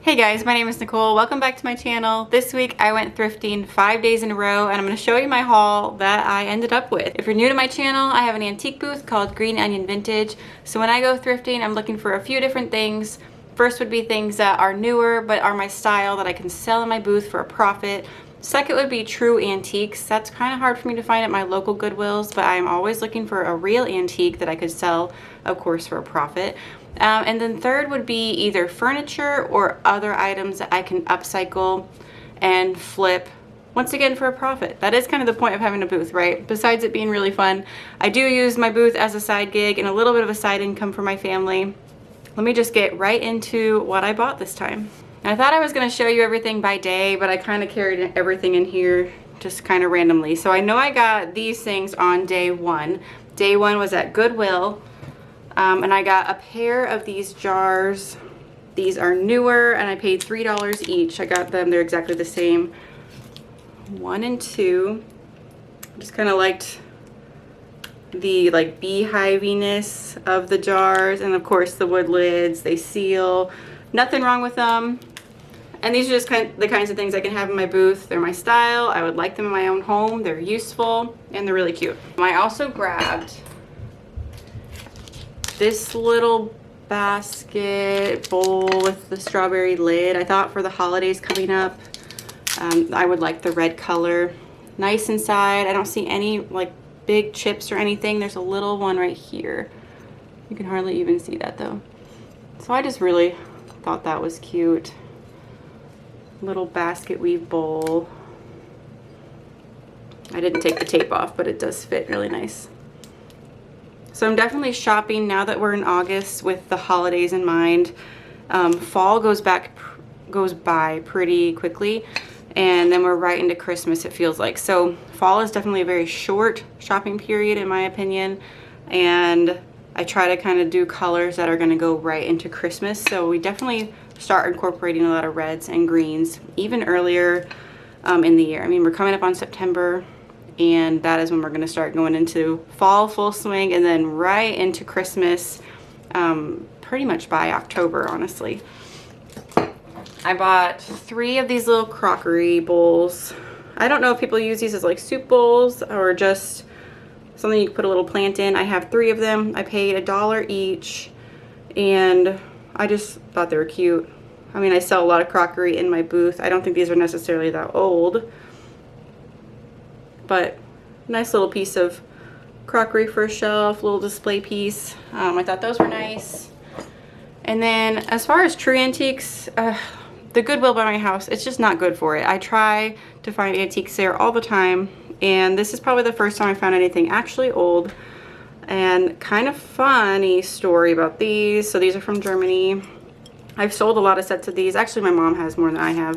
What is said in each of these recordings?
Hey guys, my name is Nicole. Welcome back to my channel. This week I went thrifting 5 days in a row and I'm going to show you my haul that I ended up with. If you're new to my channel, I have an antique booth called Green Onion Vintage. So when I go thrifting, I'm looking for a few different things. First would be things that are newer but are my style that I can sell in my booth for a profit. Second would be true antiques. That's kind of hard for me to find at my local Goodwills, but I'm always looking for a real antique that I could sell, of course, for a profit. And then third would be either furniture or other items that I can upcycle and flip, once again, for a profit. That is kind of the point of having a booth, right? Besides it being really fun, I do use my booth as a side gig and a little bit of a side income for my family. Let me just get right into what I bought this time. I thought I was going to show you everything by day, but I kind of carried everything in here just kind of randomly. So I know I got these things on day one. Day one was at Goodwill. And I got a pair of these jars. These are newer and I paid $3 each. I got them, they're exactly the same. 1 and 2. Just kind of liked the like beehiviness of the jars, and of course the wood lids, they seal. Nothing wrong with them. And these are just the kinds of things I can have in my booth. They're my style. I would like them in my own home. They're useful and they're really cute. I also grabbed this little basket bowl with the strawberry lid. I thought for the holidays coming up, I would like the red color. Nice inside. I don't see any like big chips or anything. There's a little one right here. You can hardly even see that though. So I just really thought that was cute. Little basket weave bowl. I didn't take the tape off, but it does fit really nice. So I'm definitely shopping now that we're in August with the holidays in mind. Fall goes by pretty quickly, and then we're right into Christmas, it feels like. So fall is definitely a very short shopping period in my opinion, and I try to kind of do colors that are going to go right into Christmas. So we definitely start incorporating a lot of reds and greens even earlier in the year. I mean, we're coming up on September, and that is when we're going to start going into fall full swing, and then right into Christmas pretty much by October, honestly. I bought 3 of these little crockery bowls. I don't know if people use these as like soup bowls or just something you can put a little plant in. I have 3 of them. I paid $1 each, and I just thought they were cute. I mean, I sell a lot of crockery in my booth. I don't think these are necessarily that old, but nice little piece of crockery for a shelf, little display piece. I thought those were nice. And then as far as true antiques, the Goodwill by my house, it's just not good for it. I try to find antiques there all the time, and this is probably the first time I found anything actually old. And kind of funny story about these. So these are from Germany. I've sold a lot of sets of these. Actually, my mom has more than I have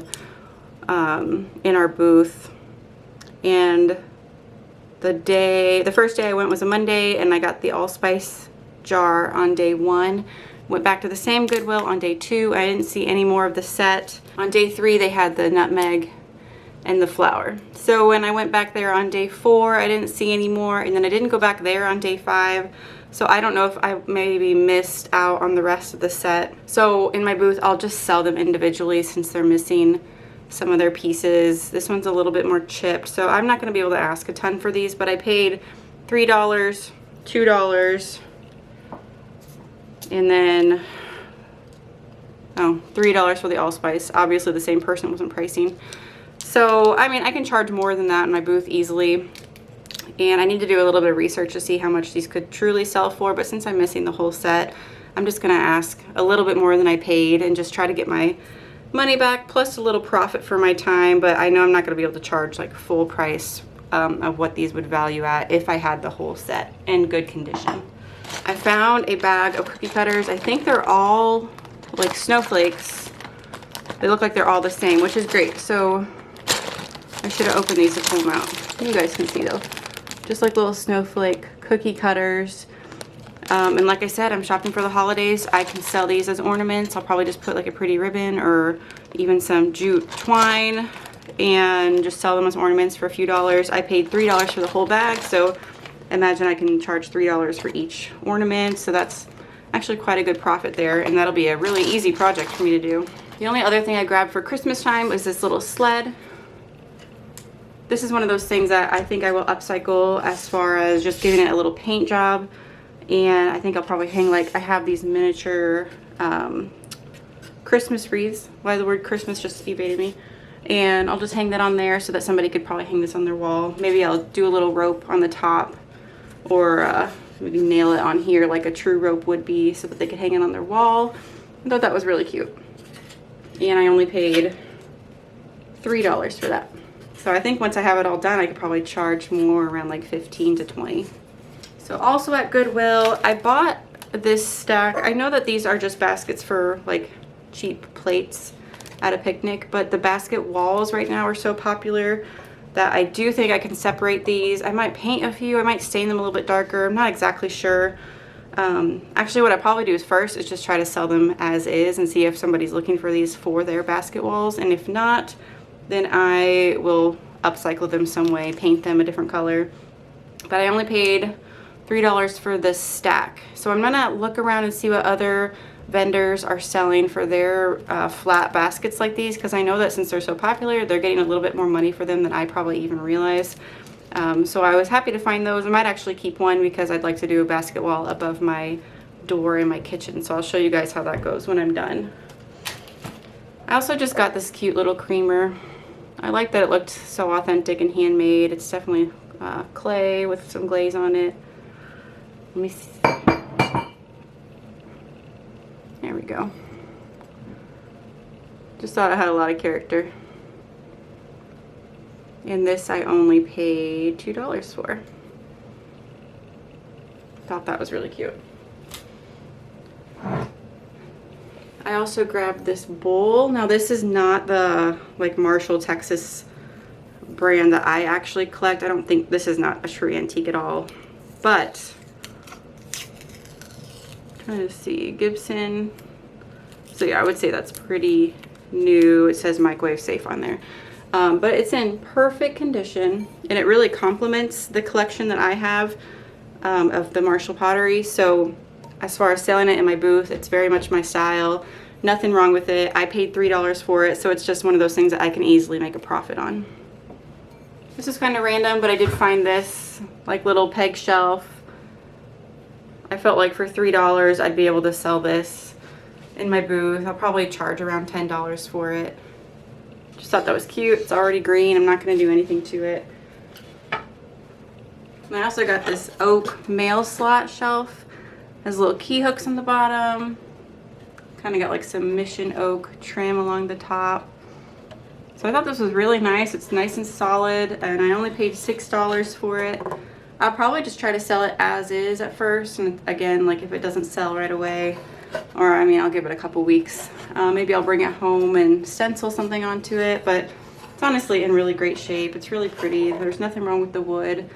in our booth. And the first day I went was a Monday, and I got the allspice jar on day 1. Went back to the same Goodwill on day 2. I didn't see any more of the set. On day 3 they had the nutmeg and the flour. So when I went back there on day 4, I didn't see any more, and then I didn't go back there on day 5. So I don't know if I maybe missed out on the rest of the set. So in my booth I'll just sell them individually since they're missing some of their pieces. This one's a little bit more chipped, so I'm not going to be able to ask a ton for these, but I paid $3, $2, and then $3 for the allspice. Obviously the same person wasn't pricing. So I mean, I can charge more than that in my booth easily, and I need to do a little bit of research to see how much these could truly sell for, but since I'm missing the whole set, I'm just going to ask a little bit more than I paid and just try to get my money back plus a little profit for my time. But I know I'm not going to be able to charge like full price of what these would value at if I had the whole set in good condition. I found a bag of cookie cutters. I think they're all like snowflakes. They look like they're all the same, which is great. So I should have opened these to pull them out. You guys can see though. Just like little snowflake cookie cutters. And like I said, I'm shopping for the holidays. I can sell these as ornaments. I'll probably just put like a pretty ribbon or even some jute twine and just sell them as ornaments for a few dollars. I paid $3 for the whole bag, so imagine I can charge $3 for each ornament. So that's actually quite a good profit there, and that'll be a really easy project for me to do. The only other thing I grabbed for Christmas time was this little sled. This is one of those things that I think I will upcycle as far as just giving it a little paint job. And I think I'll probably hang, like, I have these miniature Christmas wreaths. Why the word Christmas just evaded me. And I'll just hang that on there so that somebody could probably hang this on their wall. Maybe I'll do a little rope on the top, or maybe nail it on here like a true rope would be so that they could hang it on their wall. I thought that was really cute. And I only paid $3 for that. So I think once I have it all done, I could probably charge more, around like 15 to 20. So also at Goodwill, I bought this stack. I know that these are just baskets for like cheap plates at a picnic, but the basket walls right now are so popular that I do think I can separate these. I might paint a few, I might stain them a little bit darker. I'm not exactly sure. Actually, what I probably do is first is just try to sell them as is and see if somebody's looking for these for their basket walls. And if not, then I will upcycle them some way, paint them a different color. But I only paid $3 for this stack. So I'm gonna look around and see what other vendors are selling for their flat baskets like these, because I know that since they're so popular, they're getting a little bit more money for them than I probably even realize. So I was happy to find those. I might actually keep one because I'd like to do a basket wall above my door in my kitchen. So I'll show you guys how that goes when I'm done. I also just got this cute little creamer. I like that it looked so authentic and handmade. It's definitely clay with some glaze on it. Let me see. There we go. Just thought it had a lot of character. And this I only paid $2 for. Thought that was really cute. I also grabbed this bowl. Now this is not the like Marshall, Texas brand that I actually collect. I don't think this is not a true antique at all. But I'm trying to see, Gibson. So yeah, I would say that's pretty new. It says microwave safe on there. But it's in perfect condition, and it really complements the collection that I have of the Marshall pottery. So as far as selling it in my booth, it's very much my style. Nothing wrong with it. I paid $3 for it, so it's just one of those things that I can easily make a profit on. This is kind of random, but I did find this like little peg shelf. I felt like for $3 I'd be able to sell this in my booth. I'll probably charge around $10 for it. Just thought that was cute. It's already green. I'm not going to do anything to it. And I also got this oak mail slot shelf. Has little key hooks on the bottom. Kind of got like some mission oak trim along the top. So I thought this was really nice. It's nice and solid, and I only paid $6 for it. I'll probably just try to sell it as is at first, and again, like if it doesn't sell right away, or I mean, I'll give it a couple weeks. Maybe I'll bring it home and stencil something onto it, but it's honestly in really great shape. It's really pretty. There's nothing wrong with the wood,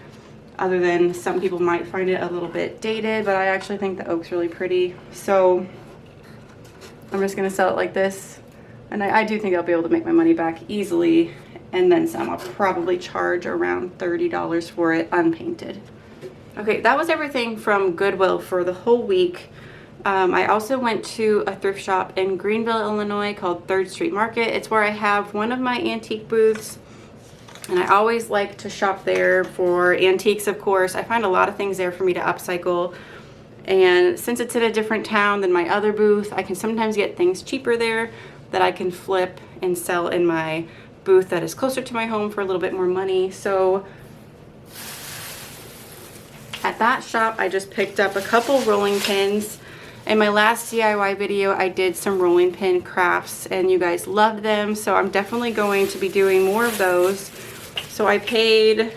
other than some people might find it a little bit dated, but I actually think the oak's really pretty. So I'm just gonna sell it like this, and I do think I'll be able to make my money back easily, and then some. I'll probably charge around $30 for it unpainted. Okay, that was everything from Goodwill for the whole week. I also went to a thrift shop in Greenville, Illinois called 3rd Street Market. It's where I have one of my antique booths, and I always like to shop there for antiques, of course. I find a lot of things there for me to upcycle, and since it's in a different town than my other booth, I can sometimes get things cheaper there that I can flip and sell in my booth that is closer to my home for a little bit more money. So at that shop, I just picked up a couple rolling pins. In my last DIY video, I did some rolling pin crafts and you guys loved them, so I'm definitely going to be doing more of those. So I paid,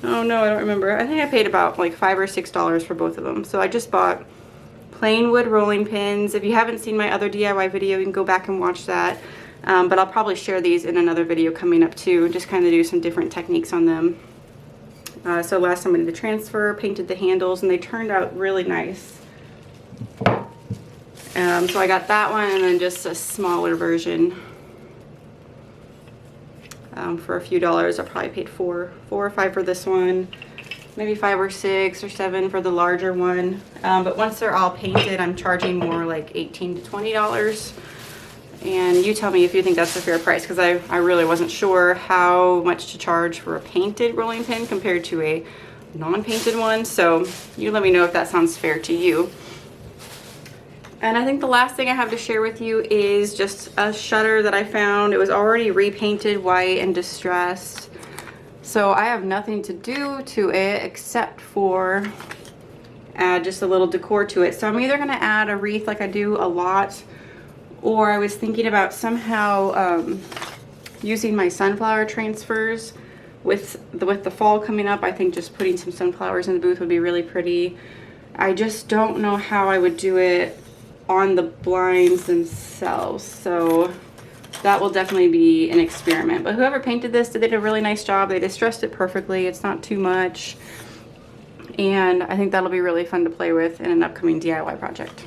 oh no, I don't remember. I think I paid about like $5 or $6 for both of them. So I just bought plain wood rolling pins. If you haven't seen my other DIY video, you can go back and watch that. But I'll probably share these in another video coming up too, and just kind of do some different techniques on them. So last time I did the transfer, painted the handles, and they turned out really nice. So I got that one, and then just a smaller version for a few dollars. I probably paid $4 or $5 for this one, maybe $5 or $6 or $7 for the larger one. But once they're all painted, I'm charging more, like $18 to $20. And you tell me if you think that's a fair price, because I really wasn't sure how much to charge for a painted rolling pin compared to a non-painted one. So you let me know if that sounds fair to you. And I think the last thing I have to share with you is just a shutter that I found. It was already repainted white and distressed. So I have nothing to do to it except for add just a little decor to it. So I'm either gonna add a wreath like I do a lot, or I was thinking about somehow using my sunflower transfers with the fall coming up. I think just putting some sunflowers in the booth would be really pretty. I just don't know how I would do it on the blinds themselves, so that will definitely be an experiment. But whoever painted this, they did a really nice job. They distressed it perfectly. It's not too much, and I think that'll be really fun to play with in an upcoming DIY project.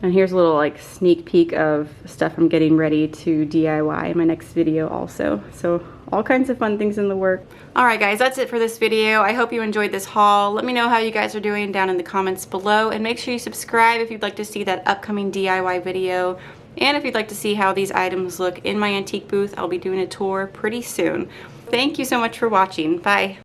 And here's a little like sneak peek of stuff I'm getting ready to DIY in my next video also. So all kinds of fun things in the work. All right guys, that's it for this video. I hope you enjoyed this haul. Let me know how you guys are doing down in the comments below, and make sure you subscribe if you'd like to see that upcoming DIY video. And if you'd like to see how these items look in my antique booth, I'll be doing a tour pretty soon. Thank you so much for watching. Bye.